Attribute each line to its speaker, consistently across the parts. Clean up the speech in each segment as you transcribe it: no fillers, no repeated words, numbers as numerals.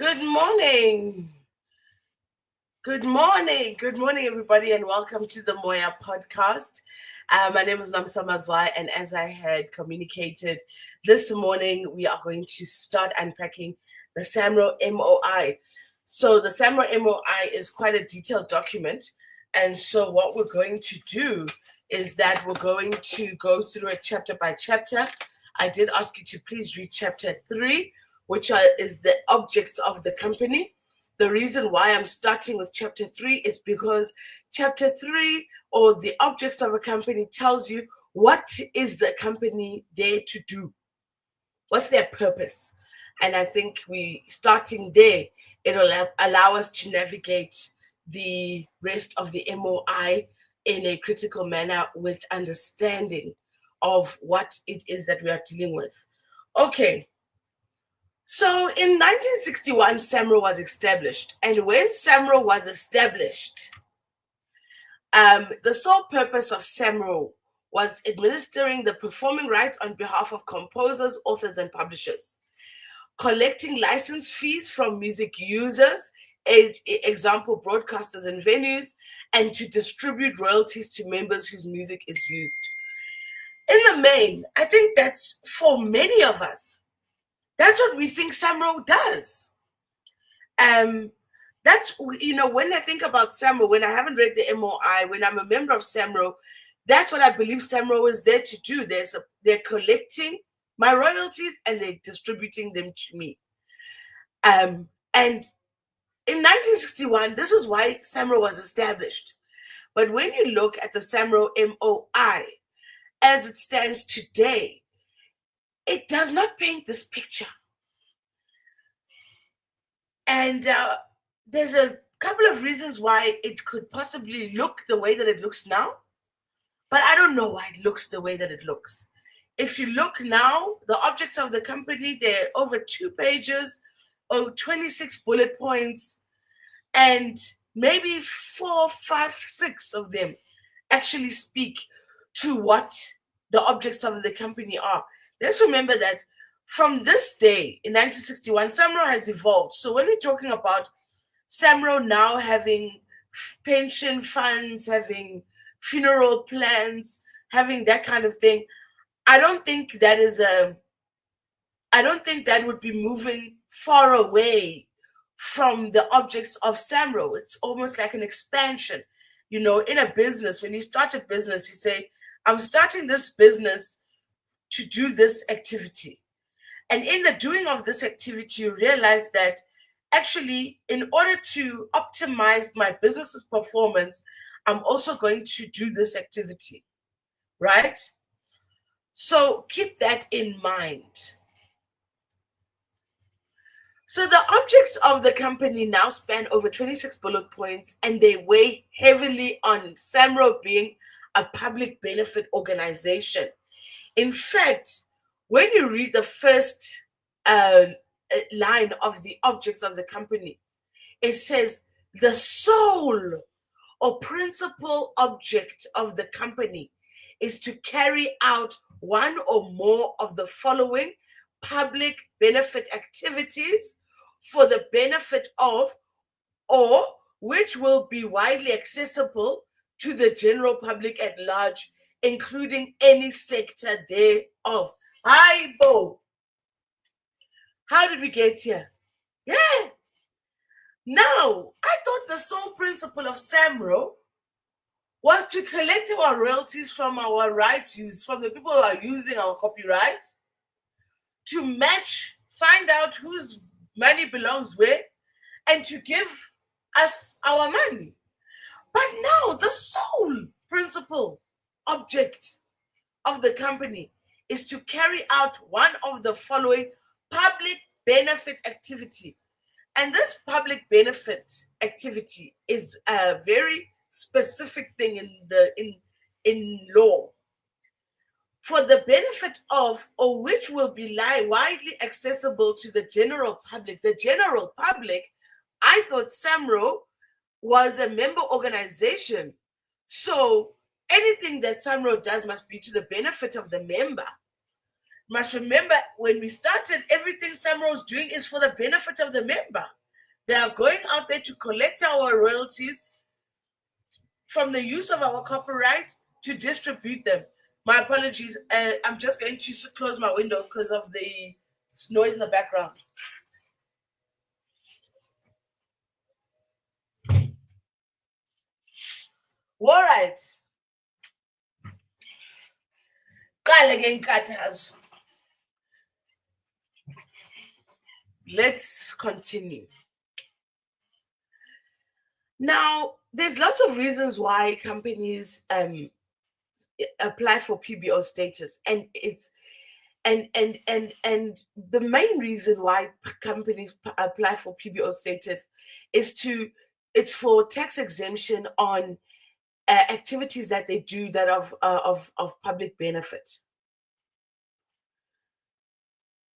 Speaker 1: Good morning. Good morning. Good morning, everybody, and welcome to the Moya podcast. My name is Nomsa Mazwai, and as I had communicated this morning, we are going to start unpacking the Samro MOI. So, the Samro MOI is quite a detailed document, and so what we're going to do is that we're going to go through it chapter by chapter. I did ask you to please read chapter 3, which is the objects of the company. The reason why I'm starting with chapter 3 is because chapter 3, or the objects of a company, tells you what is the company there to do. What's their purpose? And I think starting there, it'll allow us to navigate the rest of the MOI in a critical manner with understanding of what it is that we are dealing with. Okay. So in 1961, Samro was established. And when Samro was established, the sole purpose of Samro was administering the performing rights on behalf of composers, authors, and publishers, collecting license fees from music users, example, broadcasters and venues, and to distribute royalties to members whose music is used. In the main, I think that's, for many of us, that's what we think Samro does. That's, when I think about Samro, when I haven't read the MOI, when I'm a member of Samro, that's what I believe Samro is there to do. They're collecting my royalties and they're distributing them to me. And in 1961, this is why Samro was established. But when you look at the Samro MOI, as it stands today, it does not paint this picture. And there's a couple of reasons why it could possibly look the way that it looks now, but I don't know why it looks the way that it looks. If you look now, the objects of the company, they're over 2 pages, 26 bullet points, and maybe 4, 5, 6 of them actually speak to what the objects of the company are. Let's remember that from this day in 1961, Samro has evolved. So when we're talking about Samro now having pension funds, having funeral plans, having that kind of thing, I don't think that would be moving far away from the objects of Samro. It's almost like an expansion. In a business, when you start a business, you say, I'm starting this business to do this activity. And in the doing of this activity, you realize that actually, in order to optimize my business's performance, I'm also going to do this activity, right? So keep that in mind. So the objects of the company now span over 26 bullet points, and they weigh heavily on Samro being a public benefit organization. In fact, when you read the first line of the objects of the company, it says the sole or principal object of the company is to carry out one or more of the following public benefit activities for the benefit of, or which will be widely accessible to the general public at large, including any sector thereof. Hi, Bo. How did we get here? Yeah. Now, I thought the sole principle of Samro was to collect our royalties from our rights use, from the people who are using our copyright, to match, find out whose money belongs where, and to give us our money. But now, the sole principle object of the company is to carry out one of the following public benefit activity. And this public benefit activity is a very specific thing in law. For the benefit of, or which will be widely accessible to the general public. The general public, I thought Samro was a member organization. So anything that Samro does must be to the benefit of the member. must remember, when we started, everything Samro is doing is for the benefit of the member. They are going out there to collect our royalties from the use of our copyright to distribute them. My apologies. I'm just going to close my window because of the noise in the background. All right. Let's continue. Now, there's lots of reasons why companies apply for PBO status, and the main reason why companies apply for PBO status is it's for tax exemption on activities that they do that of public benefit.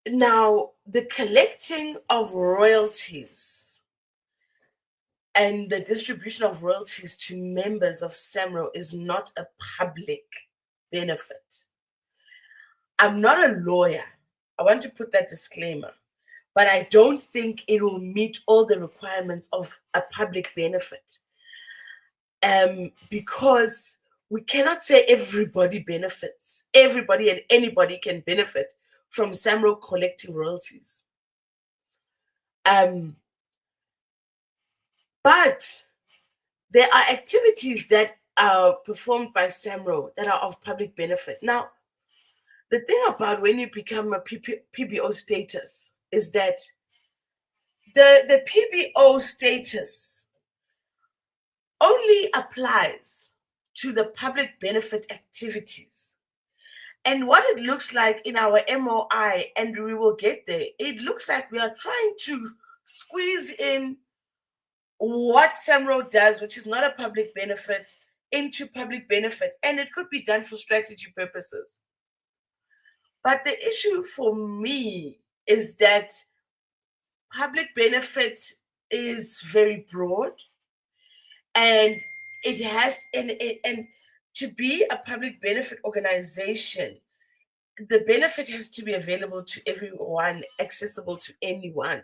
Speaker 1: Now, the collecting of royalties and the distribution of royalties to members of Samro is not a public benefit. I'm not a lawyer. I want to put that disclaimer, but I don't think it will meet all the requirements of a public benefit. Because we cannot say everybody benefits. Everybody and anybody can benefit from Samro collecting royalties. But there are activities that are performed by Samro that are of public benefit. Now, the thing about when you become a PBO status is that the PBO status only applies to the public benefit activities. And what it looks like in our MOI, and we will get there, it looks like we are trying to squeeze in what Samro does, which is not a public benefit, into public benefit. And it could be done for strategy purposes. But the issue for me is that public benefit is very broad, and it has and to be a public benefit organization, the benefit has to be available to everyone, accessible to anyone.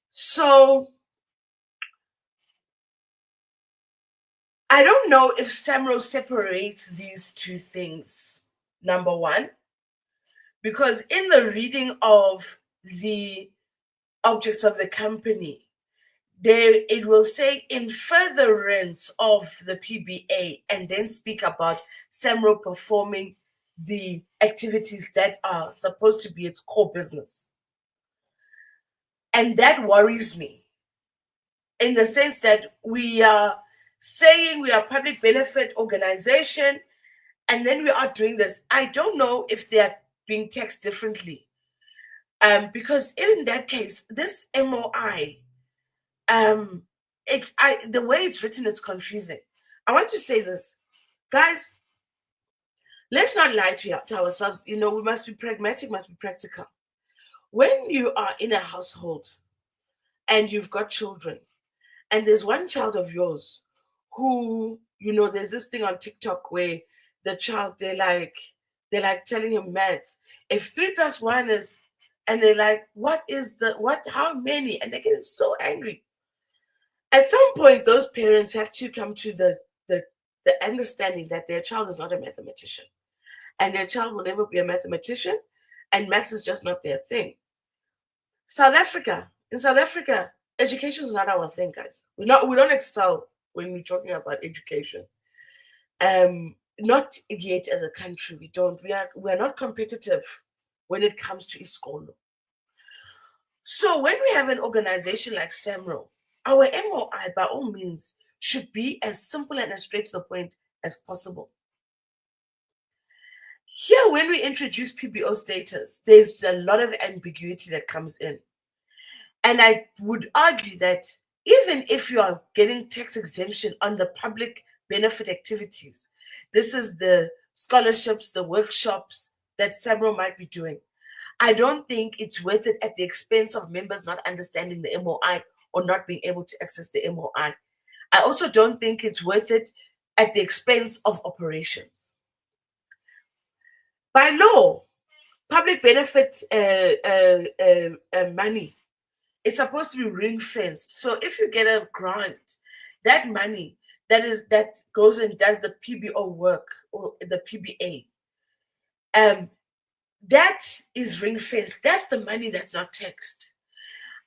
Speaker 1: So I don't know if Samro separates these two things, number one, because in the reading of the objects of the company, there it will say in furtherance of the PBA, and then speak about Samro performing the activities that are supposed to be its core business. And that worries me, in the sense that we are saying we are a public benefit organization, and then we are doing this. I don't know if they are being taxed differently. Because in that case, this MOI, the way it's written is confusing. I want to say this, guys. Let's not lie to ourselves. We must be pragmatic, must be practical. When you are in a household and you've got children, and there's one child of yours who, there's this thing on TikTok where the child, they're like telling him maths. If 3 + 1 is, and they're like, how many? And they're getting so angry. At some point, those parents have to come to the understanding that their child is not a mathematician, and their child will never be a mathematician, and maths is just not their thing. In South Africa, education is not our thing, guys. We don't excel when we're talking about education. Not yet as a country. We are not competitive when it comes to iskolo. So when we have an organization like Samro, our MOI, by all means, should be as simple and as straight to the point as possible. Here, when we introduce PBO status, there's a lot of ambiguity that comes in. And I would argue that even if you are getting tax exemption on the public benefit activities, this is the scholarships, the workshops that Samro might be doing, I don't think it's worth it at the expense of members not understanding the MOI or not being able to access the MOI. I also don't think it's worth it at the expense of operations. By law, public benefit money is supposed to be ring fenced. So if you get a grant, that money that goes and does the PBO work or the PBA, that is ring fenced. That's the money that's not taxed.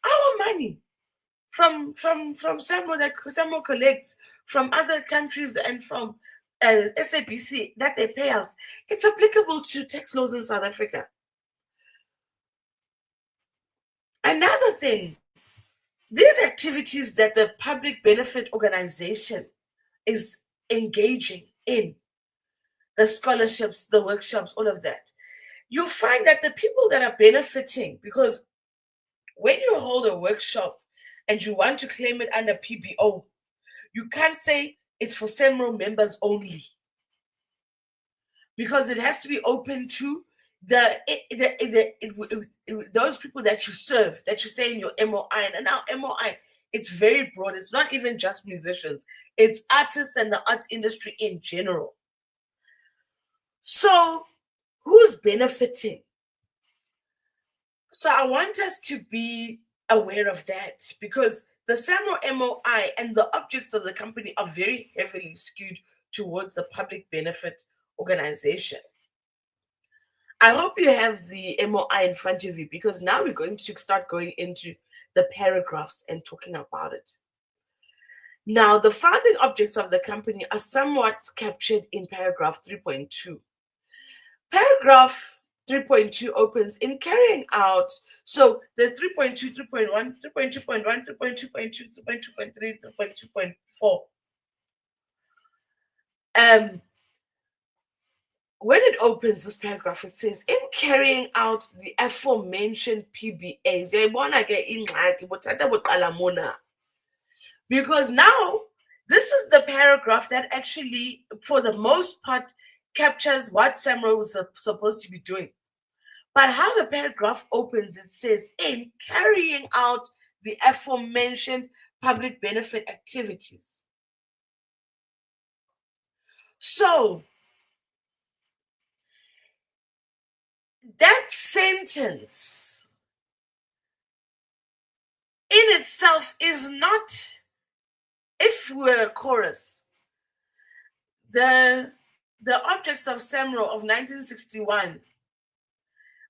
Speaker 1: Our money from Samro that Samro collects from other countries and from SABC that they pay us, it's applicable to tax laws in South Africa. Another thing, these activities that the public benefit organization is engaging in, the scholarships, the workshops, all of that, you'll find that the people that are benefiting, because when you hold a workshop and you want to claim it under PBO, you can't say it's for Samro members only, because it has to be open to those people that you serve, that you say in your MOI. And now MOI, it's very broad. It's not even just musicians. It's artists and the arts industry in general. So who's benefiting? So I want us to be aware of that, because the Samro MOI and the objects of the company are very heavily skewed towards the public benefit organization. I hope you have the MOI in front of you, because now we're going to start going into the paragraphs and talking about it. Now, the founding objects of the company are somewhat captured in paragraph 3.2. Paragraph 3.2 opens in carrying out. So there's 3.2, 3.1, 3.2.1, 3.2.2, 3.2.3, 3.2.4. When it opens this paragraph, it says, in carrying out the aforementioned PBAs, because now this is the paragraph that actually, for the most part, captures what Samro was supposed to be doing. But how the paragraph opens, it says, in carrying out the aforementioned public benefit activities. So that sentence in itself is not, if we're a chorus, the objects of Samro of 1961,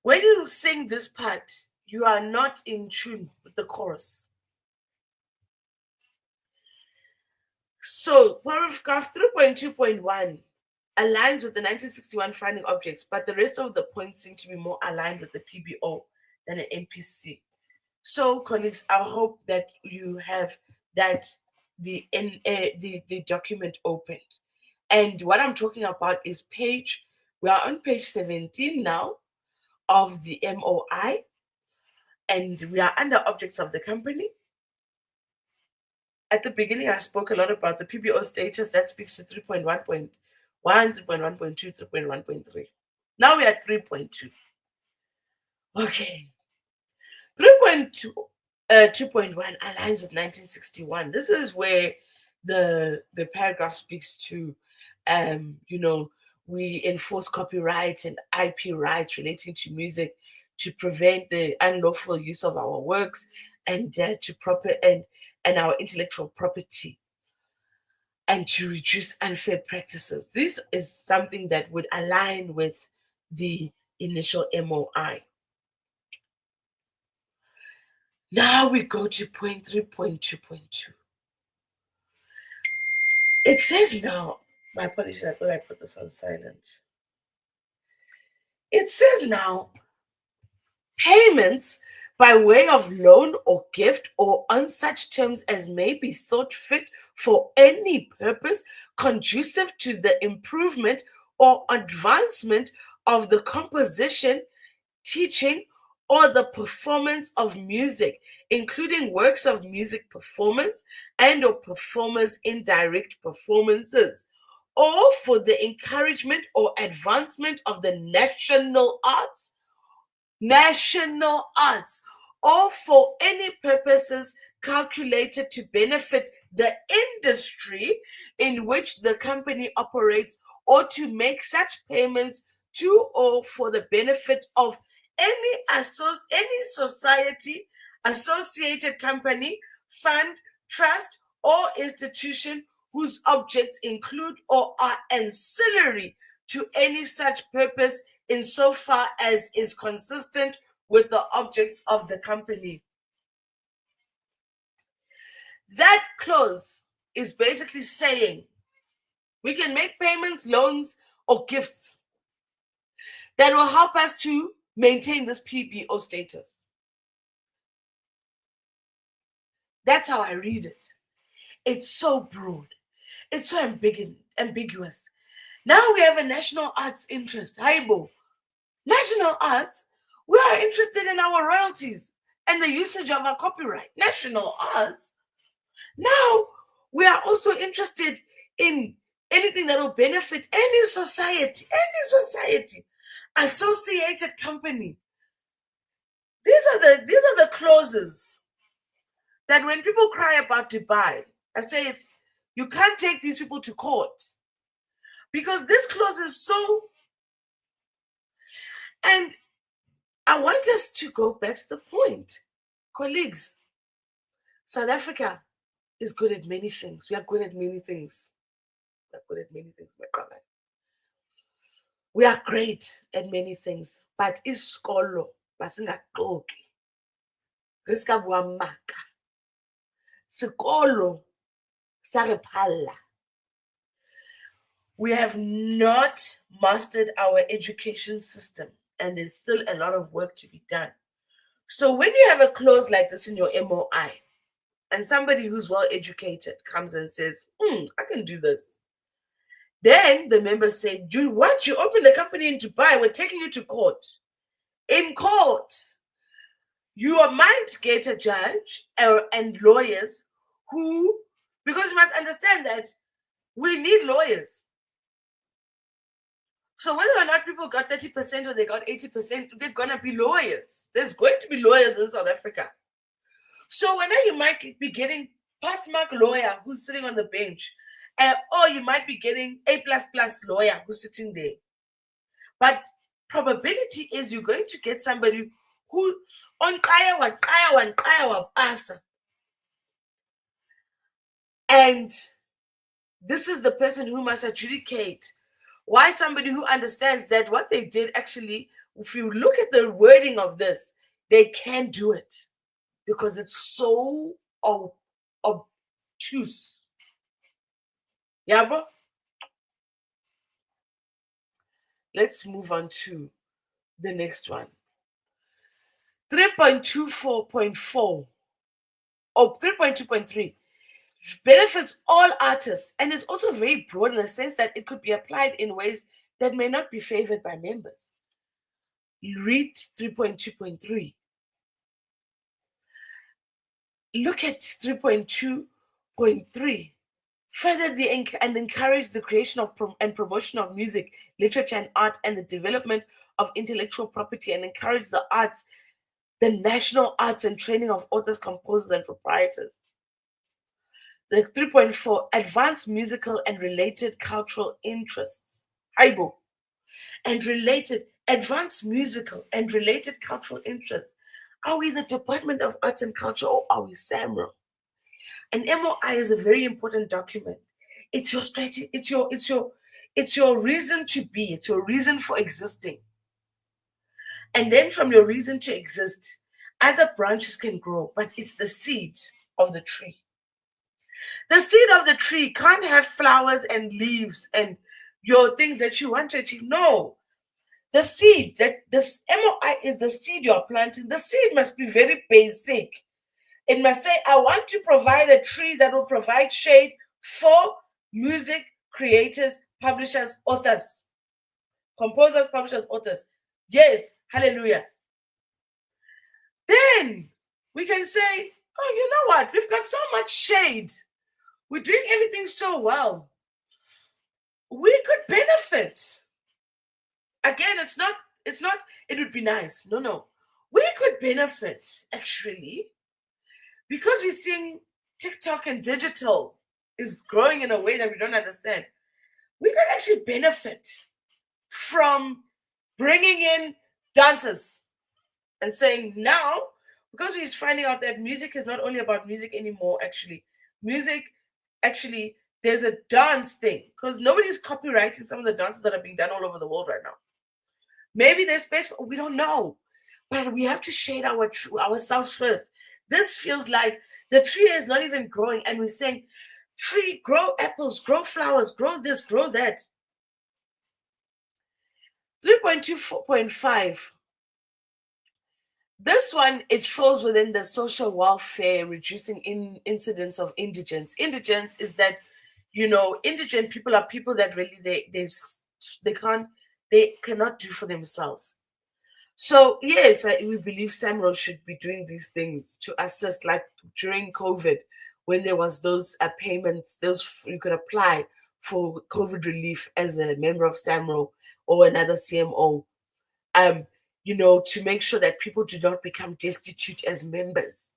Speaker 1: when you sing this part, you are not in tune with the chorus. So paragraph 3.2.1 aligns with the 1961 founding objects, but the rest of the points seem to be more aligned with the PBO than an MPC. So, colleagues, I hope that you have that the document opened. And what I'm talking about is we are on page 17 now of the MOI, and we are under objects of the company. At the beginning, I spoke a lot about the PBO status that speaks to 3.1.1, 3.1.2, 3.1.3. Now we are at 3.2. Okay. 3.2, 2.1 aligns with 1961. This is where the paragraph speaks to, we enforce copyright and IP rights relating to music to prevent the unlawful use of our works and and our intellectual property, and to reduce unfair practices. This is something that would align with the initial MOI. Now we go to point 3.2.2. It says now, my apologies, I thought I put this on silent. It says now, payments by way of loan or gift or on such terms as may be thought fit for any purpose conducive to the improvement or advancement of the composition, teaching, or the performance of music, including works of music performance and or performers in direct performances, or for the encouragement or advancement of the national arts, or for any purposes calculated to benefit the industry in which the company operates, or to make such payments to or for the benefit of any society, associated company, fund, trust, or institution whose objects include or are ancillary to any such purpose insofar as is consistent with the objects of the company. That clause is basically saying we can make payments, loans, or gifts that will help us to maintain this PBO status. That's how I read it. It's so broad. It's so ambiguous. Now we have a national arts interest. Haibo. National arts, we are interested in our royalties and the usage of our copyright. National arts. Now we are also interested in anything that will benefit any society, associated company. These are the clauses that when people cry about Dubai, I say you can't take these people to court because this clause is so. And I want us to go back to the point, colleagues. South Africa is good at many things. We are good at many things. My brother. We are great at many things, but isikolo basingaxoki. Riskabua maka. Sikolo sarephala. We have not mastered our education system, and there's still a lot of work to be done. So when you have a clause like this in your MOI, and somebody who's well educated comes and says, I can do this. Then the members say, once you open the company in Dubai, we're taking you to court. In court, you might get a judge and lawyers who, because you must understand that we need lawyers. So whether or not people got 30% or they got 80%, they're going to be lawyers. There's going to be lawyers in South Africa. So whenever you might be getting pass-mark lawyer who's sitting on the bench, or you might be getting A++ lawyer who's sitting there. But probability is you're going to get somebody who on kaya pasa. And this is the person who must adjudicate why somebody who understands that what they did actually, if you look at the wording of this, they can do it because it's so obtuse. Yeah, bro? Let's move on to the next one. 3.24.4 or 3.2.3 benefits all artists, and it's also very broad in the sense that it could be applied in ways that may not be favored by members. Read 3.2.3. Look at 3.2.3. Further and encourage the creation of and promotion of music, literature, and art, and the development of intellectual property, and encourage the arts, the national arts and training of authors, composers, and proprietors. The 3.4, advance musical and related cultural interests. Haibo. And advance musical and related cultural interests. Are we the Department of Arts and Culture or are we Samro? An MOI is a very important document. It's your strategy, it's your reason to be, it's your reason for existing. And then from your reason to exist, other branches can grow, but it's the seed of the tree. The seed of the tree can't have flowers and leaves and your things that you want to achieve. No. The seed, that this MOI is the seed you're planting. The seed must be very basic. It must say, I want to provide a tree that will provide shade for music creators, publishers, authors, composers, publishers, authors. Yes, hallelujah. Then we can say, oh, you know what? We've got so much shade. We're doing everything so well. We could benefit. Again, it would be nice. No. We could benefit, actually, because we're seeing TikTok and digital is growing in a way that we don't understand. We could actually benefit from bringing in dancers and saying now, because he's finding out that music is not only about music anymore, actually, there's a dance thing, because nobody's copywriting some of the dances that are being done all over the world right now. Maybe there's space, we don't know, but we have to shade ourselves first. This feels like the tree is not even growing, and we're saying, tree, grow apples, grow flowers, grow this, grow that. 3.2.5. This one, it falls within the social welfare, reducing incidence of indigence. Indigence is that, indigent people are people that really they cannot do for themselves. So yes, we believe Samro should be doing these things to assist, like during COVID, when there was those payments, those you could apply for COVID relief as a member of Samro or another CMO. To make sure that people do not become destitute as members.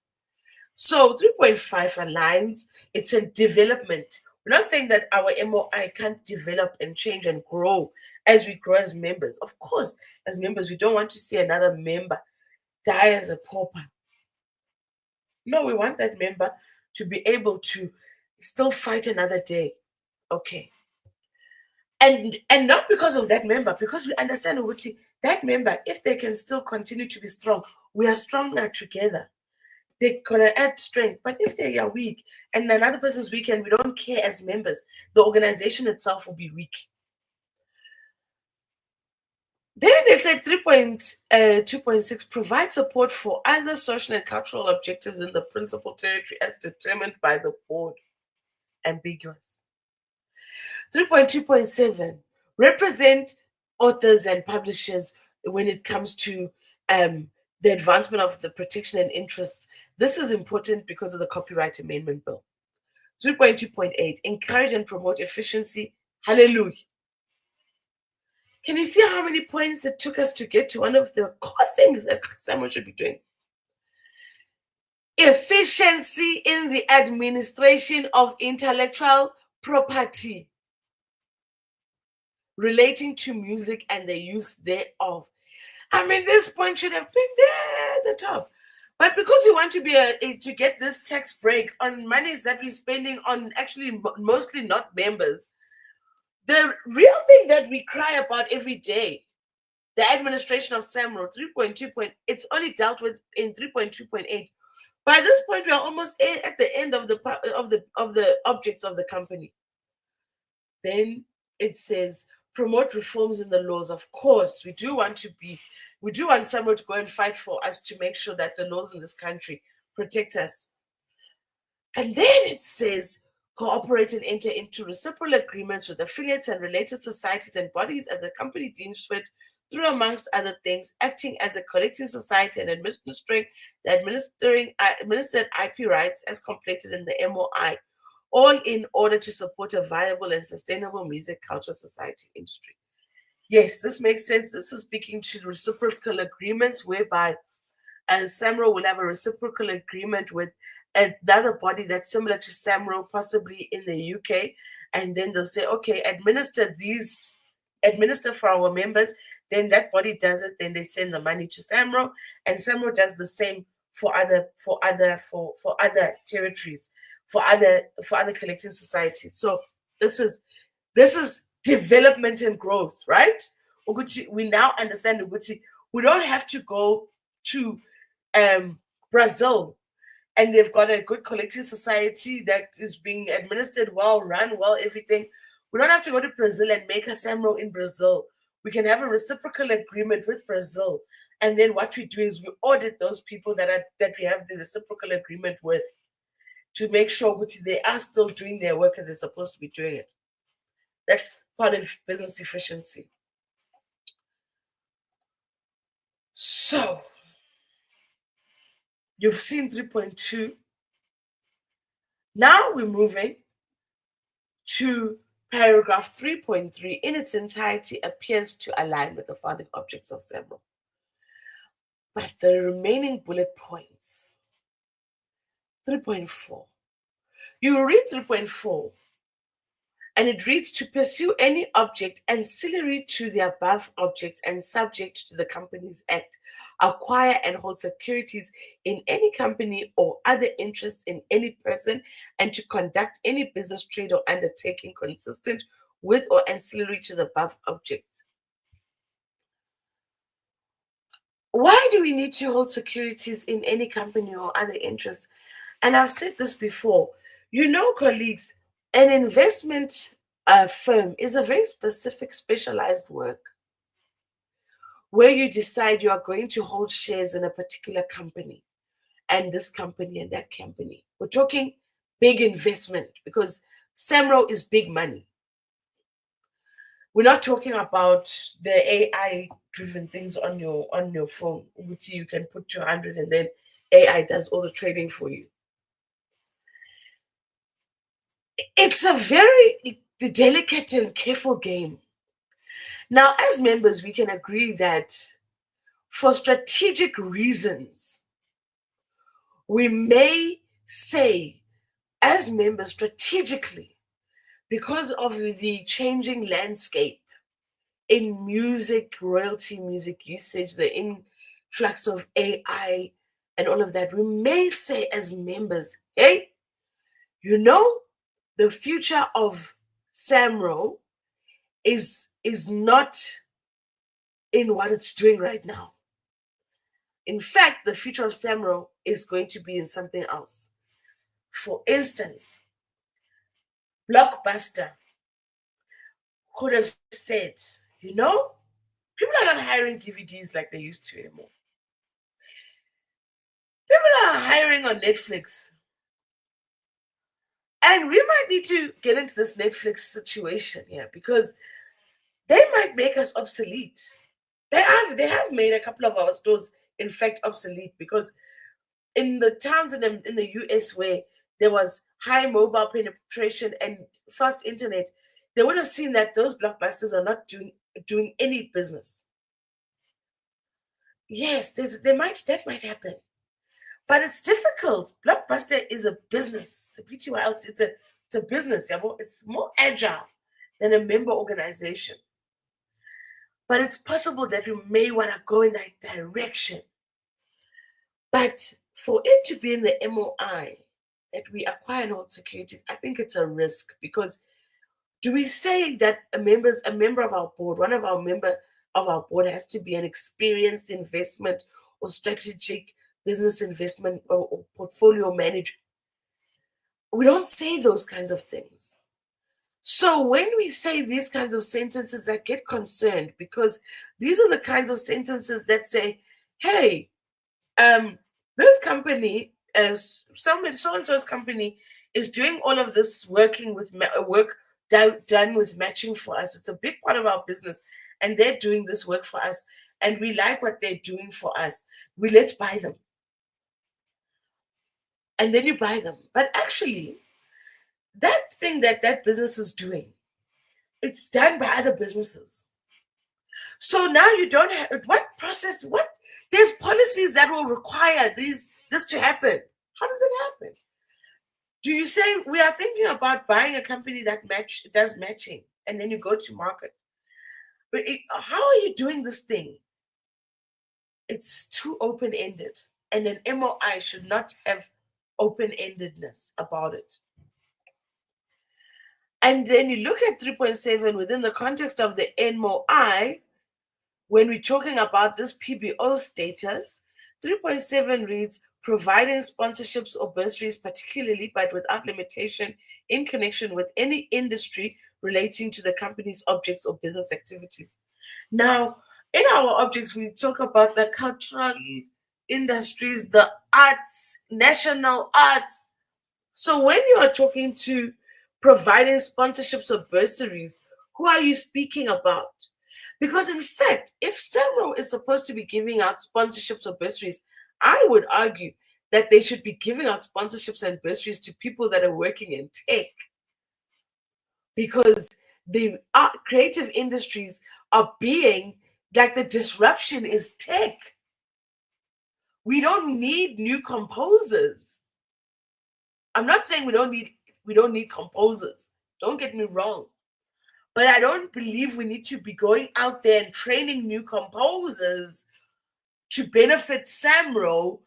Speaker 1: So 3.5 aligns, it's a development. We're not saying that our MOI can't develop and change and grow as we grow as members. Of course, as members, we don't want to see another member die as a pauper. No, we want that member to be able to still fight another day. Okay. And not because of that member, because we understand that member, if they can still continue to be strong, we are stronger together. They're gonna add strength. But if they are weak and another person's weak and we don't care as members, the organization itself will be weak. Then they said 3.2.6 provide support for other social and cultural objectives in the principal territory as determined by the board. Ambiguous. 3.2.7 represent authors and publishers when it comes to the advancement of the protection and interests. This is important because of the Copyright Amendment Bill. 3.2.8 encourage and promote efficiency. Hallelujah. Can you see how many points it took us to get to one of the core things that someone should be doing? Efficiency in the administration of intellectual property relating to music and the use thereof. I mean, this point should have been there at the top. But because we want to get this tax break on monies that we're spending on actually mostly not members, the real thing that we cry about every day, the administration of Samro 3.2. It's only dealt with in 3.2.8. By this point, we are almost at the end of the objects of the company. Then it says promote reforms in the laws. Of course, we do want Samro to go and fight for us to make sure that the laws in this country protect us. And then it says cooperate and enter into reciprocal agreements with affiliates and related societies and bodies as the company deems fit, through, amongst other things, acting as a collecting society and administered IP rights as completed in the MOI, all in order to support a viable and sustainable music culture society industry. Yes, this makes sense. This is speaking to reciprocal agreements whereby Samro will have a reciprocal agreement with another body that's similar to Samro, possibly in the UK, and then they'll say, okay, administer for our members. Then that body does it. Then they send the money to Samro, and Samro does the same for other territories, for other collecting societies. So this is development and growth, right? We now understand we don't have to go to Brazil and they've got a good collecting society that is being administered well, run well, everything. We don't have to go to Brazil and make a Samro in Brazil. We can have a reciprocal agreement with Brazil. And then what we do is we audit those people that we have the reciprocal agreement with to make sure they are still doing their work as they're supposed to be doing it. That's part of business efficiency. So, you've seen 3.2. Now we're moving to paragraph 3.3. In its entirety appears to align with the founding objects of Samro. But the remaining bullet points, 3.4. You read 3.4 And it reads, to pursue any object ancillary to the above objects and subject to the Companies Act, acquire and hold securities in any company or other interests in any person, and to conduct any business, trade, or undertaking consistent with or ancillary to the above objects. Why do we need to hold securities in any company or other interests? And I've said this before. Colleagues, an investment firm is a very specific, specialized work where you decide you are going to hold shares in a particular company and this company and that company. We're talking big investment because Samro is big money. We're not talking about the AI driven things on your phone, which you can put 200 and then AI does all the trading for you. It's a very delicate and careful game. Now, as members, we can agree that for strategic reasons, we may say, as members, strategically, because of the changing landscape in music, royalty music usage, the influx of AI, and all of that, we may say as members, hey, the future of Samro is not in what it's doing right now. In fact, the future of Samro is going to be in something else. For instance, Blockbuster could have said, people are not hiring DVDs like they used to anymore. People are hiring on Netflix. And we might need to get into this Netflix situation here because they might make us obsolete. They have made a couple of our stores, in fact, obsolete because in the towns in the US where there was high mobile penetration and fast internet, they would have seen that those Blockbusters are not doing any business. Yes, that might happen. But it's difficult. Blockbuster is a business. It's a business. It's more agile than a member organization. But it's possible that we may want to go in that direction. But for it to be in the MOI that we acquire and hold securities, I think it's a risk because do we say that a member of our board, one of our member of our board has to be an experienced investment or strategic business investment or portfolio manager? We don't say those kinds of things. So when we say these kinds of sentences, I get concerned because these are the kinds of sentences that say, hey, this company, so-and-so's company is doing all of this work done with matching for us. It's a big part of our business and they're doing this work for us and we like what they're doing for us. Let's buy them. And then you buy them. But actually, that thing that business is doing, it's done by other businesses. So now you don't have there's policies that will require this to happen. How does it happen? Do you say we are thinking about buying a company that does matching and then you go to market? But how are you doing this thing? It's too open-ended, and an MOI should not have open-endedness about it. And then you look at 3.7 within the context of the MOI, when we're talking about this PBO status, 3.7 reads, providing sponsorships or bursaries, particularly but without limitation, in connection with any industry relating to the company's objects or business activities. Now, in our objects, we talk about the cultural industries, the arts, national arts. So when you are talking to providing sponsorships or bursaries, who are you speaking about? Because in fact, if Samro is supposed to be giving out sponsorships or bursaries, I would argue that they should be giving out sponsorships and bursaries to people that are working in tech. Because the creative industries are being like the disruption is tech. We don't need new composers. I'm not saying we don't need composers. Don't get me wrong. But I don't believe we need to be going out there and training new composers to benefit Samro.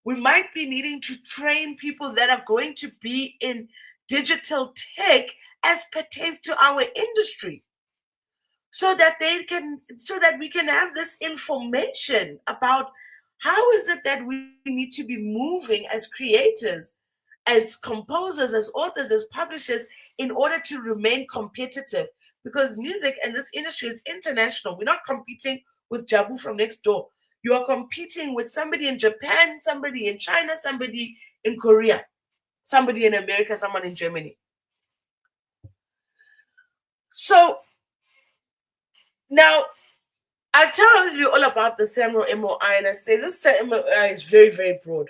Speaker 1: We might be needing to train people that are going to be in digital tech as pertains to our industry, so that we can have this information about how is it that we need to be moving as creators, as composers, as authors, as publishers, in order to remain competitive. Because music and this industry is international. We're not competing with Jabu from next door. You are competing with somebody in Japan, somebody in China, somebody in Korea, somebody in America, someone in Germany. So now I tell you all about the Samro MOI, and I say this MOI is very, very broad.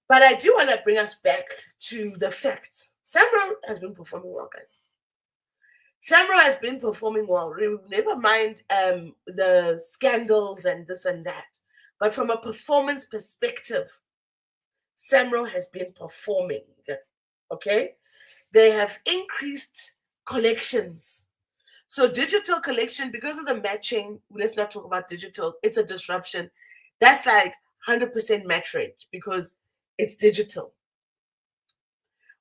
Speaker 1: But I do want to bring us back to the facts. Samro has been performing well, guys. Samro has been performing well. Never mind the scandals and this and that. But from a performance perspective, Samro has been performing. Okay? They have increased collections. So digital collection, because of the matching, let's not talk about digital, it's a disruption. That's like 100% match rate because it's digital.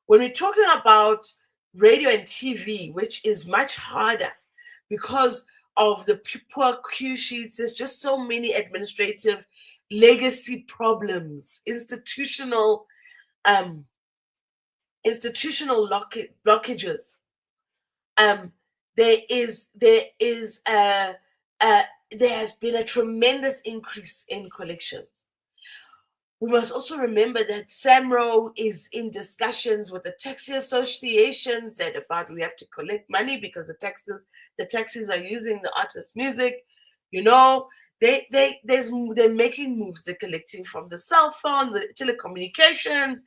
Speaker 1: When we're talking about radio and TV, which is much harder because of the poor cue sheets, there's just so many administrative legacy problems, institutional blockages. There has been a tremendous increase in collections. We must also remember that Samro is in discussions with the taxi associations that about we have to collect money because the taxis are using the artist's music. You know, they're making moves. They're collecting from the cell phone, the telecommunications.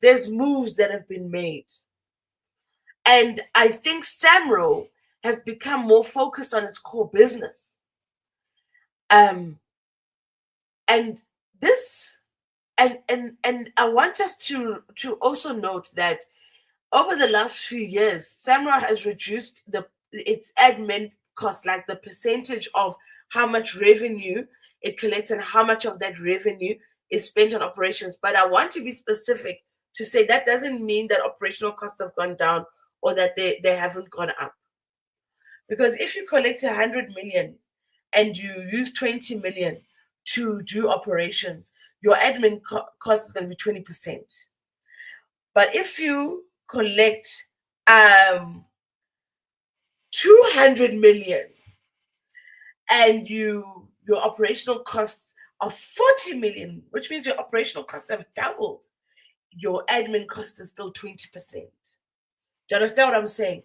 Speaker 1: There's moves that have been made. And I think Samro has become more focused on its core business. And this, and I want us to also note that over the last few years, Samro has reduced its admin cost, like the percentage of how much revenue it collects and how much of that revenue is spent on operations. But I want to be specific to say that doesn't mean that operational costs have gone down or that they haven't gone up. Because if you collect 100 million and you use 20 million to do operations, your admin cost is going to be 20%. But if you collect 200 million and your operational costs are 40 million, which means your operational costs have doubled, your admin cost is still 20%. Do you understand what I'm saying?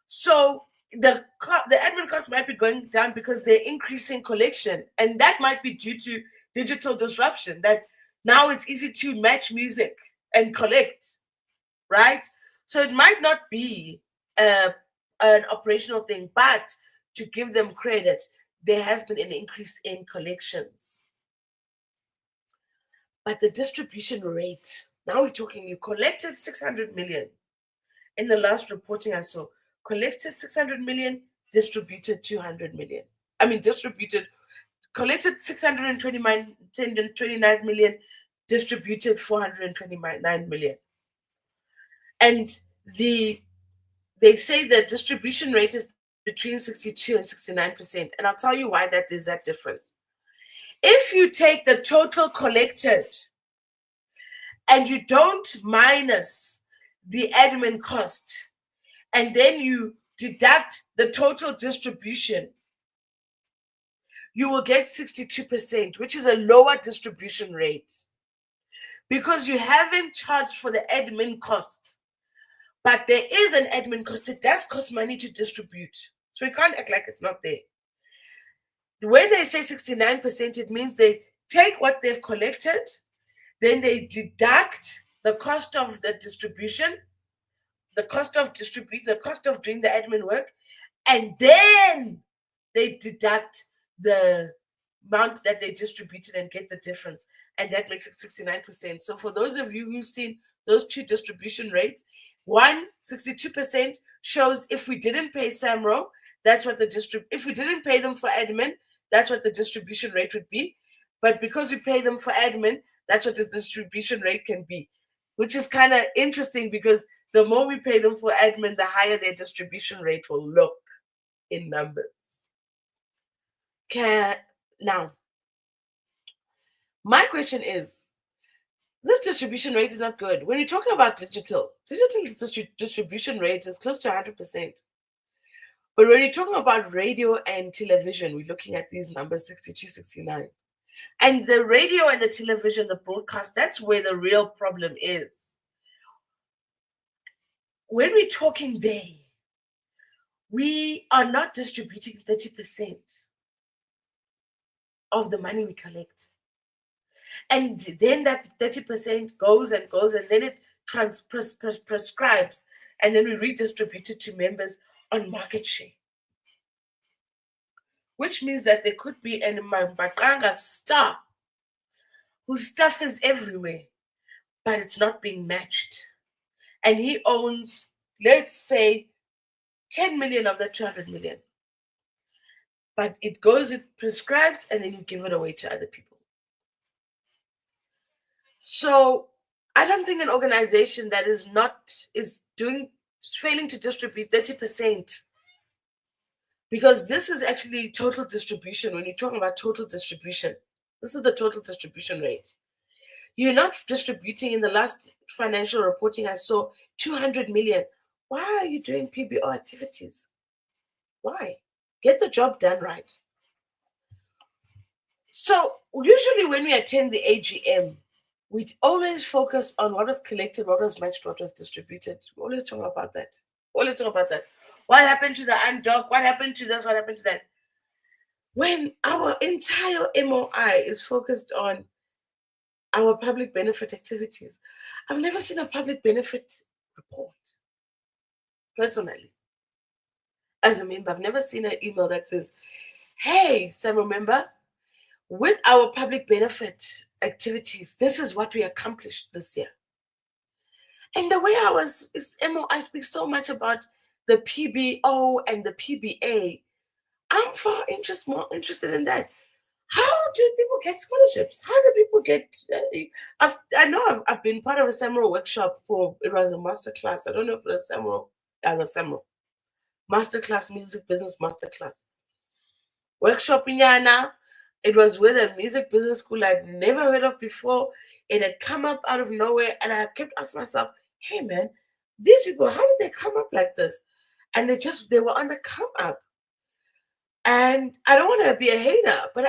Speaker 1: So the admin costs might be going down because they're increasing collection, and that might be due to digital disruption, that now it's easy to match music and collect, right? So it might not be an operational thing, but to give them credit, there has been an increase in collections. But the distribution rate, now we're talking, you collected 600 million. In the last reporting I saw, collected 600 million, distributed 200 million. Collected 629 million, distributed 429 million. And they say the distribution rate is between 62 and 69%. And I'll tell you why there's that difference. If you take the total collected and you don't minus the admin cost, and then you deduct the total distribution, you will get 62%, which is a lower distribution rate because you haven't charged for the admin cost. But there is an admin cost. It does cost money to distribute. So we can't act like it's not there. When they say 69%, it means they take what they've collected, then they deduct the cost of the distribution, the cost of distributing, the cost of doing the admin work, and then they deduct the amount that they distributed and get the difference. And that makes it 69%. So for those of you who've seen those two distribution rates, One, 62% shows if we didn't pay Samro, that's what if we didn't pay them for admin, that's what the distribution rate would be. But because we pay them for admin, that's what the distribution rate can be, which is kind of interesting because the more we pay them for admin, the higher their distribution rate will look in numbers. Now, my question is, this distribution rate is not good. When you're talking about digital distribution rate is close to 100%. But when you're talking about radio and television, we're looking at these numbers 62, 69. And the radio and the television, the broadcast, that's where the real problem is. When we're talking there, we are not distributing 30% of the money we collect. And then that 30% goes and goes, and then it prescribes, and then we redistribute it to members on market share. Which means that there could be an Mbaqanga star whose stuff is everywhere, but it's not being matched. And he owns, let's say, 10 million of the 200 million. But it goes, it prescribes, and then you give it away to other people. So I don't think an organization that is failing to distribute 30%, because this is actually total distribution. When you're talking about total distribution, this is the total distribution rate. You're not distributing. In the last financial reporting, I saw 200 million. Why are you doing PBO activities? Why? Get the job done right. So usually when we attend the AGM, we always focus on what was collected, what was matched, what was distributed. We always talk about that. What happened to the undock? What happened to this? What happened to that? When our entire MOI is focused on our public benefit activities. I've never seen a public benefit report, personally. As a member, I've never seen an email that says, hey, Samro member, with our public benefit activities, this is what we accomplished this year. And the way MOI speaks so much about the PBO and the PBA, I'm more interested in that. How do people get scholarships? How do people get? I know I've been part of a Samro workshop it was a masterclass. I don't know if it was Samro masterclass, music business masterclass workshop in Yana. It was with a music business school I'd never heard of before. It had come up out of nowhere, and I kept asking myself, "Hey man, these people, how did they come up like this?" And they were on the come up. And I don't want to be a hater, but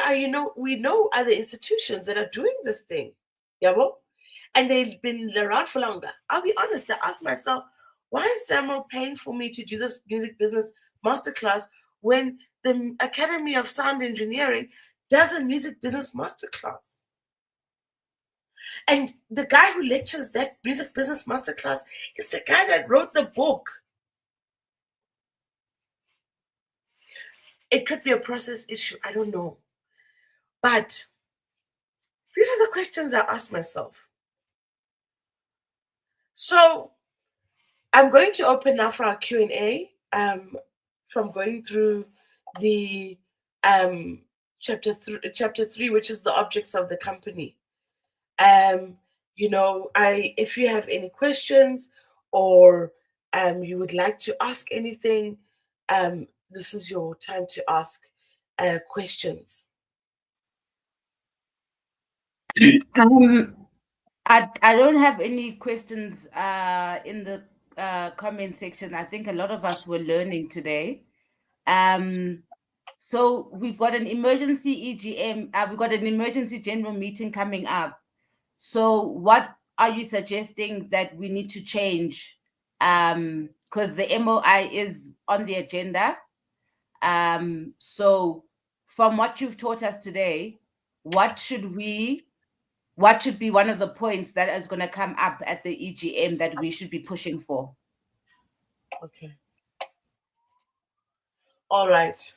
Speaker 1: we know other institutions that are doing this thing, and they've been around for longer. I'll be honest, I asked myself, why is Samro paying for me to do this music business masterclass when the Academy of Sound Engineering does a music business masterclass? And the guy who lectures that music business masterclass is the guy that wrote the book. It could be a process issue. I don't know. But these are the questions I ask myself. So I'm going to open now for our Q&A from going through the chapter 3, which is the objects of the company. If you have any questions or you would like to ask anything, this is your time to ask questions.
Speaker 2: I don't have any questions in the comment section. I think a lot of us were learning today. So we've got an emergency EGM. We've got an emergency general meeting coming up. So what are you suggesting that we need to change? Because the MOI is on the agenda. So from what you've taught us today, what should be one of the points that is going to come up at the EGM that we should be pushing for?
Speaker 1: Okay. All right.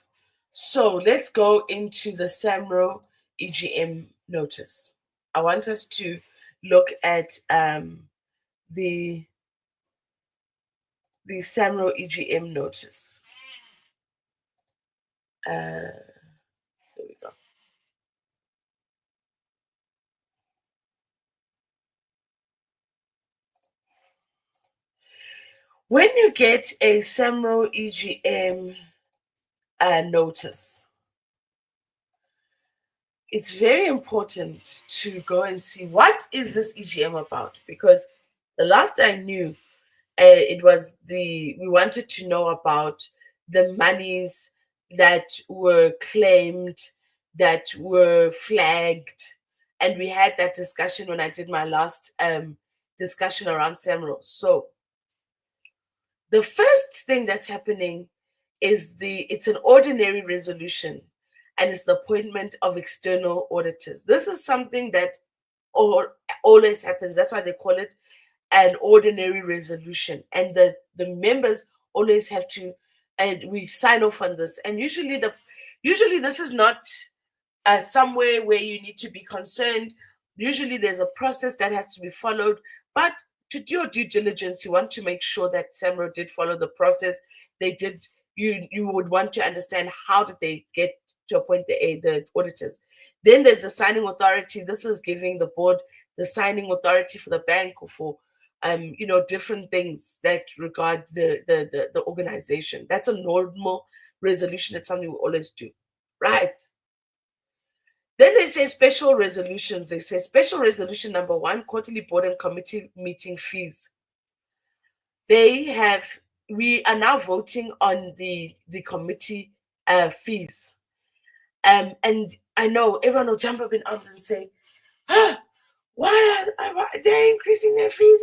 Speaker 1: So let's go into the Samro EGM notice. I want us to look at the the Samro EGM notice. There we go. When you get a Samro EGM notice, it's very important to go and see what is this EGM about, because the last I knew, it was we wanted to know about the monies that were claimed, that were flagged, and we had that discussion when I did my last discussion around Samro. So the first thing that's happening is it's an ordinary resolution, and it's the appointment of external auditors. This is something that always happens. That's why they call it an ordinary resolution, and the members always have to, and we sign off on this. And usually this is not somewhere where you need to be concerned. Usually there's a process that has to be followed, but to do your due diligence, you want to make sure that Samro did follow the process. They did. You would want to understand how did they get to appoint the auditors. Then there's the signing authority. This is giving the board the signing authority for the bank, or for different things that regard the organization. That's a normal resolution. It's something we always do, right? Then they say special resolutions. They say special resolution number 1, quarterly board and committee meeting fees. We are now voting on the committee fees. And I know everyone will jump up in arms and say, why are they increasing their fees?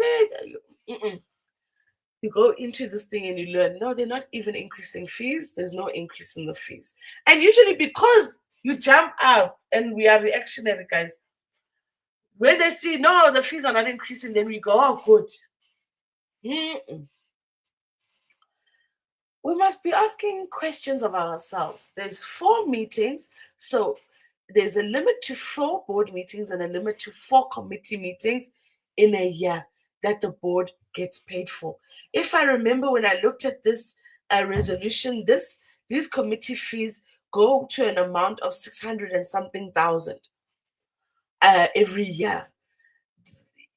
Speaker 1: You go into this thing and you learn, no, they're not even increasing fees. There's no increase in the fees. And usually because you jump up, and we are reactionary, guys, when they see, no, the fees are not increasing, then we go, oh, good. We must be asking questions of ourselves. There's 4 meetings, so there's a limit to 4 board meetings and a limit to 4 committee meetings in a year that the board gets paid for. If I remember, when I looked at this resolution, these committee fees go to an amount of 600 and something thousand every year.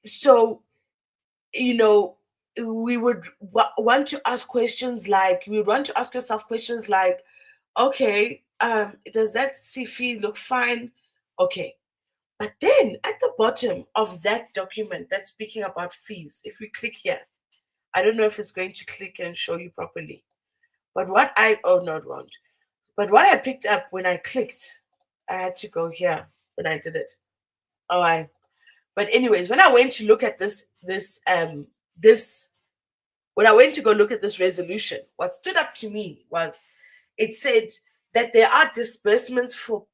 Speaker 1: So, we would want to ask questions like, we would want to ask yourself questions like, okay, does that fee look fine? Okay. But then at the bottom of that document that's speaking about fees, if we click here, I don't know if it's going to click and show you properly. But what I picked up when I clicked, I had to go here when I did it. All right. But anyways, when I went to look at when I went to go look at this resolution, what stood up to me was, it said that there are disbursements for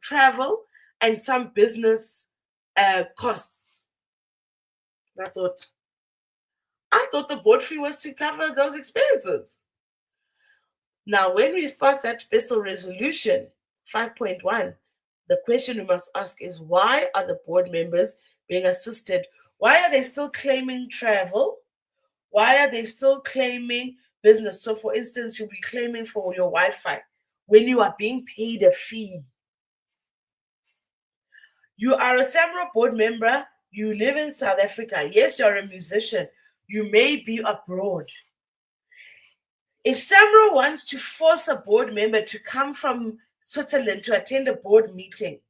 Speaker 1: travel and some business costs. And I thought the board fee was to cover those expenses. Now, when we pass that special resolution 5.1, the question we must ask is, why are the board members being assisted? Why are they still claiming travel? Why are they still claiming business? So, for instance, you'll be claiming for your Wi-Fi when you are being paid a fee. You are a Samro board member. You live in South Africa. Yes, you're a musician. You may be abroad. If Samro wants to force a board member to come from Switzerland to attend a board meeting,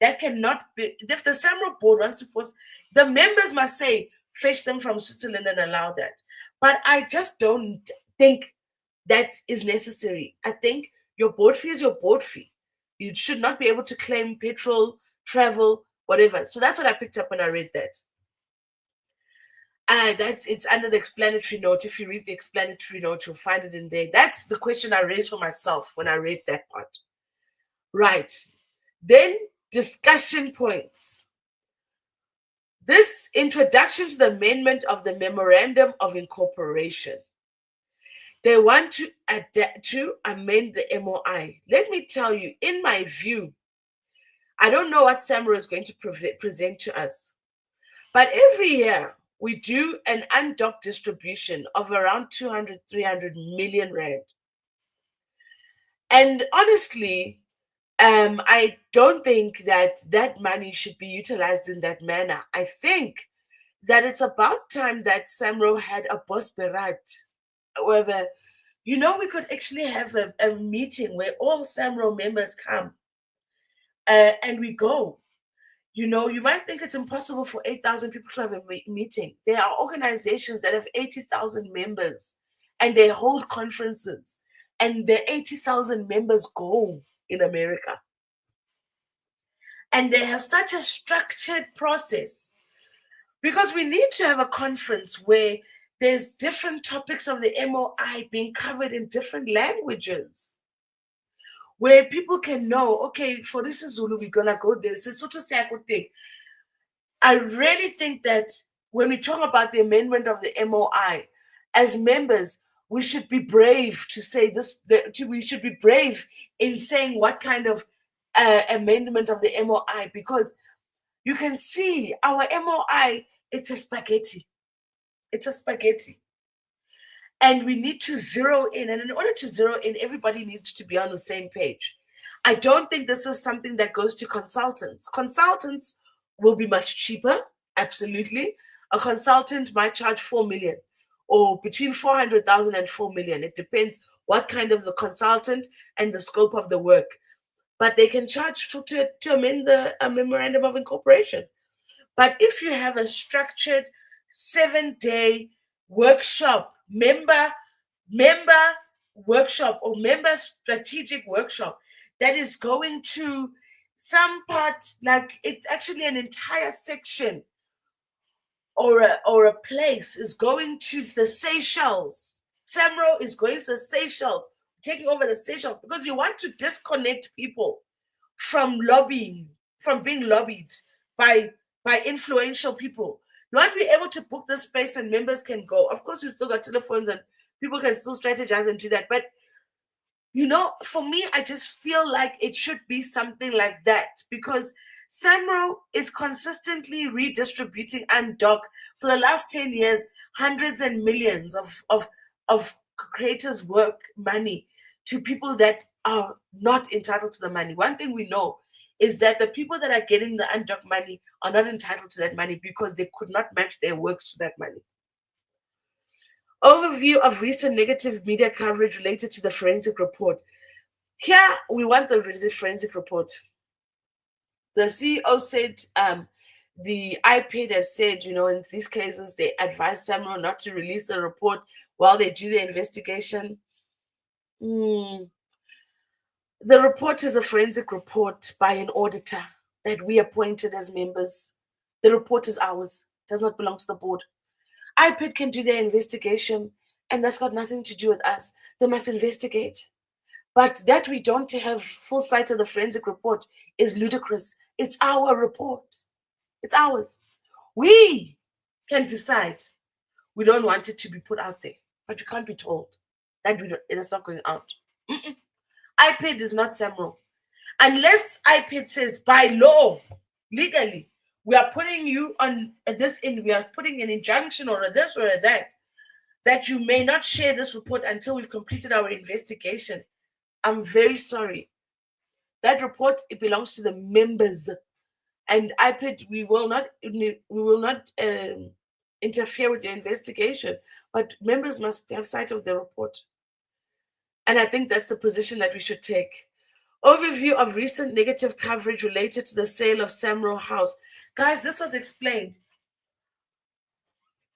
Speaker 1: that cannot be. If the Samro board wants to force, the members must say, fetch them from Switzerland and allow that. But I just don't think that is necessary. I think your board fee is your board fee. You should not be able to claim petrol, travel, whatever. So that's what I picked up when I read that. It's under the explanatory note. If you read the explanatory note, you'll find it in there. That's the question I raised for myself when I read that part. Right. Then discussion points. This introduction to the amendment of the Memorandum of Incorporation. They want to amend the MOI. Let me tell you, in my view, I don't know what Samro is going to present to us. But every year, we do an undocked distribution of around 200, 300 million rand. And honestly, I don't think that that money should be utilized in that manner. I think that it's about time that Samro had a boss berat, whether we could actually have a meeting where all Samro members come and we go. You might think it's impossible for 8,000 people to have a meeting. There are organizations that have 80,000 members and they hold conferences, and the 80,000 members go in America. And they have such a structured process, because we need to have a conference where there's different topics of the MOI being covered in different languages, where people can know, okay, for this is Zulu, we're gonna go there. This is Sotho thing. I really think that when we talk about the amendment of the MOI, as members, we should be brave to say this. We should be brave in saying what kind of amendment of the MOI, because you can see our MOI, it's a spaghetti. It's a spaghetti. And we need to zero in. And in order to zero in, everybody needs to be on the same page. I don't think this is something that goes to consultants. Consultants will be much cheaper, absolutely. A consultant might charge 4 million, or between 400,000 and 4 million. It depends what kind of the consultant and the scope of the work. But they can charge to amend the memorandum of incorporation. But if you have a structured 7-day workshop, member workshop, or member strategic workshop, that is going to some part, like it's actually an entire section or a place is going to the Seychelles. Samro is going to the Seychelles, taking over the Seychelles, because you want to disconnect people from lobbying, from being lobbied by influential people. You want to be able to book this space and members can go. Of course, we've still got telephones and people can still strategize and do that. But, for me, I just feel like it should be something like that, because Samro is consistently redistributing undock for the last 10 years, hundreds and millions of creators' work money to people that are not entitled to the money. One thing we know is that the people that are getting the undock money are not entitled to that money because they could not match their works to that money. Overview of recent negative media coverage related to the forensic report. Here, we want the forensic report. The CEO said the IPAD has said, in these cases, they advise Samro not to release the report while they do the investigation. The report is a forensic report by an auditor that we appointed as members. The report is ours, does not belong to the board. IPAD can do their investigation, and that's got nothing to do with us. They must investigate. But that we don't have full sight of the forensic report is ludicrous. It's our report. It's ours. We can decide we don't want it to be put out there, but we can't be told that it is not going out. IPAD is not Samro. Unless IPAD says by law, legally, we are putting you on this we are putting an injunction or a this or a that you may not share this report until we've completed our investigation. I'm very sorry. That report, it belongs to the members. And IPAD, we will not interfere with your investigation, but members must have sight of the report. And I think that's the position that we should take. Overview of recent negative coverage related to the sale of Samro House. Guys, this was explained.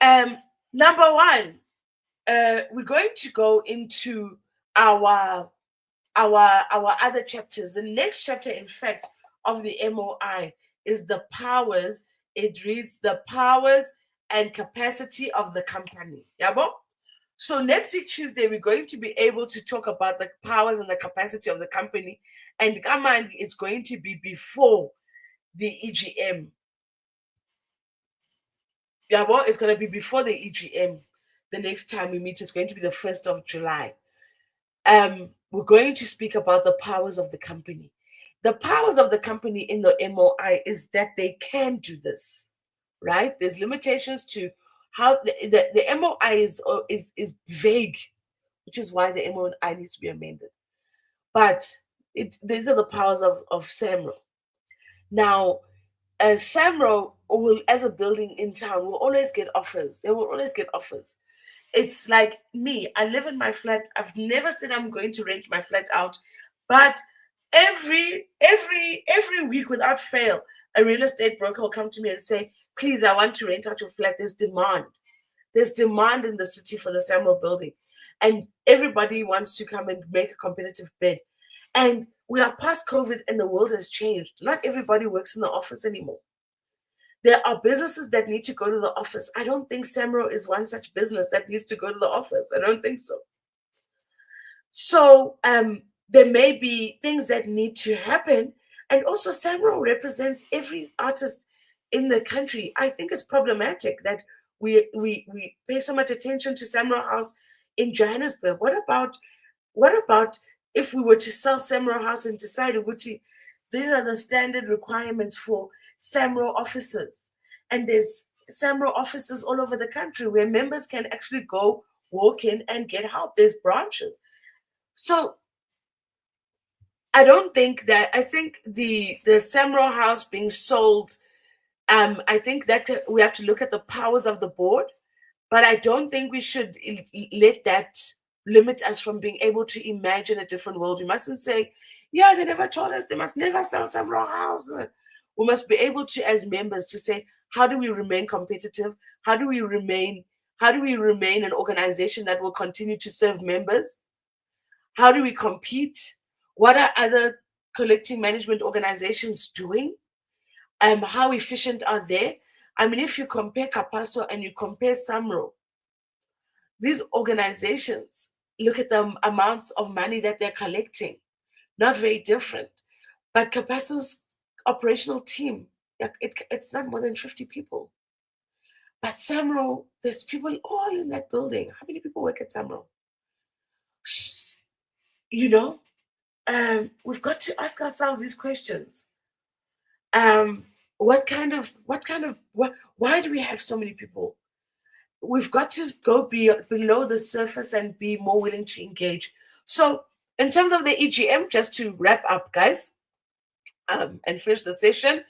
Speaker 1: Number one, we're going to go into our other chapters. The next chapter, in fact, of the MOI is the powers. It reads the powers and capacity of the company. Yabo? So next week, Tuesday, we're going to be able to talk about the powers and the capacity of the company. And Kamandi, it's going to be before the EGM. Yabo, it's going to be before the EGM. The next time we meet is going to be the 1st of July. We're going to speak about the powers of the company. The powers of the company in the MOI is that they can do this, right? There's limitations to how the MOI is vague, which is why the MOI needs to be amended. But these are the powers of Samro. Now, Samro will, as a building in town, will always get offers. They will always get offers. It's like me. I live in my flat. I've never said I'm going to rent my flat out, but every week without fail, a real estate broker will come to me and say, "Please, I want to rent out your flat. There's demand. There's demand in the city for the Samuel building, and everybody wants to come and make a competitive bid." And we are past COVID, and the world has changed. Not everybody works in the office anymore. There are businesses that need to go to the office. I don't think Samro is one such business that needs to go to the office. I don't think so. So there may be things that need to happen. And also, Samro represents every artist in the country. I think it's problematic that we pay so much attention to Samro House in Johannesburg. What about if we were to sell Samro House and decide, Uguti, these are the standard requirements for Samro offices, and there's Samro offices all over the country where members can actually go walk in and get help. There's branches. So I think the Samro House being sold, I think that we have to look at the powers of the board, but I don't think we should let that limit us from being able to imagine a different world. We mustn't say, yeah, they never told us they must never sell Samro House. We must be able to, as members, to say, how do we remain competitive? How do we remain an organization that will continue to serve members? How do we compete? What are other collecting management organizations doing? How efficient are they? I mean, if you compare Capasso and you compare Samro, these organizations, look at the amounts of money that they're collecting, not very different. But Capasso's operational team, it's not more than 50 people. But Samro, there's people all in that building. How many people work at Samro? You know, we've got to ask ourselves these questions. Why do we have so many people? We've got to go below the surface and be more willing to engage. So, in terms of the EGM, just to wrap up, guys, and finish the session,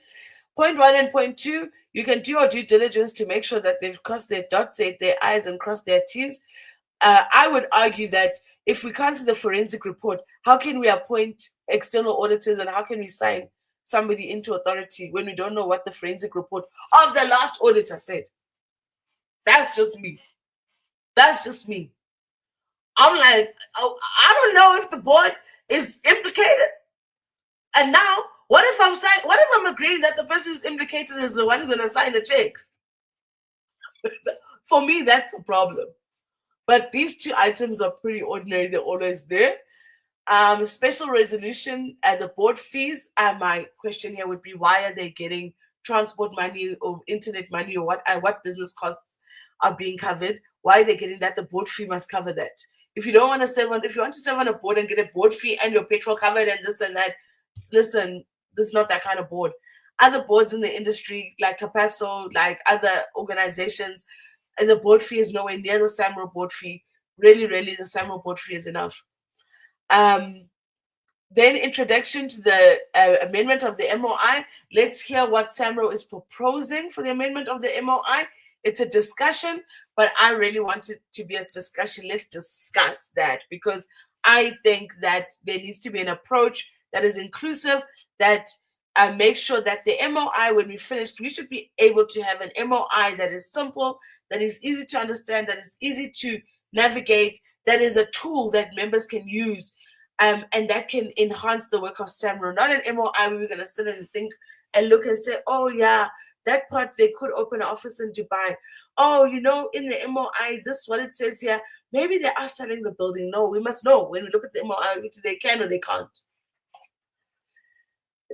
Speaker 1: point 1 and point 2, you can do your due diligence to make sure that they've crossed their dots, their I's, and crossed their T's. I would argue that if we can't see the forensic report, how can we appoint external auditors and how can we sign somebody into authority when we don't know what the forensic report of the last auditor said? That's just me. That's just me. I'm like, oh, I don't know if the board is implicated. And now, what if I'm agreeing that the person who's implicated is the one who's going to sign the check? For me, that's a problem. But these two items are pretty ordinary. They're always there. Special resolution and the board fees. My question here would be, why are they getting transport money or internet money, or what business costs are being covered? Why are they getting that? The board fee must cover that. If you want to serve on a board and get a board fee and your petrol covered and this and that, listen, this is not that kind of board. Other boards in the industry, like Capasso, like other organizations, and the board fee is nowhere near the Samro board fee. Really, the Samro board fee is enough. Then introduction to the amendment of the MOI. Let's hear what Samro is proposing for the amendment of the MOI. It's a discussion, but I really want it to be a discussion. Let's discuss that, because I think that there needs to be an approach that is inclusive, that makes sure that the MOI, when we finish, we should be able to have an MOI that is simple, that is easy to understand, that is easy to navigate, that is a tool that members can use, and that can enhance the work of Samro. Not an MOI where we're going to sit and think and look and say, oh yeah, that part they could open an office in Dubai. Oh, in the MOI, this is what it says here. Maybe they are selling the building. No, we must know when we look at the MOI, whether they can or they can't.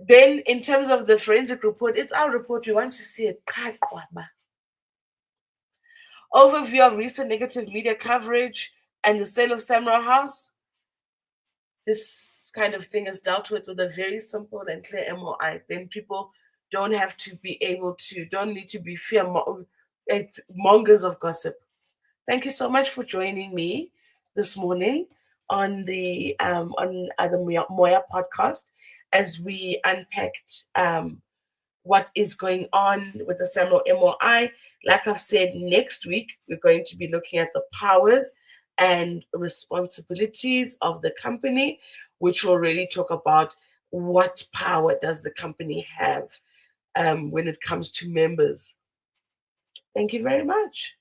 Speaker 1: Then, in terms of the forensic report, it's our report. We want to see it. Overview of recent negative media coverage and the sale of Samro House. This kind of thing is dealt with a very simple and clear MOI. Then people don't need to be mongers of gossip. Thank you so much for joining me this morning on the Moya podcast as we unpacked what is going on with the Samro MOI. Like I've said, next week we're going to be looking at the powers and responsibilities of the company, which will really talk about what power does the company have when it comes to members. Thank you very much.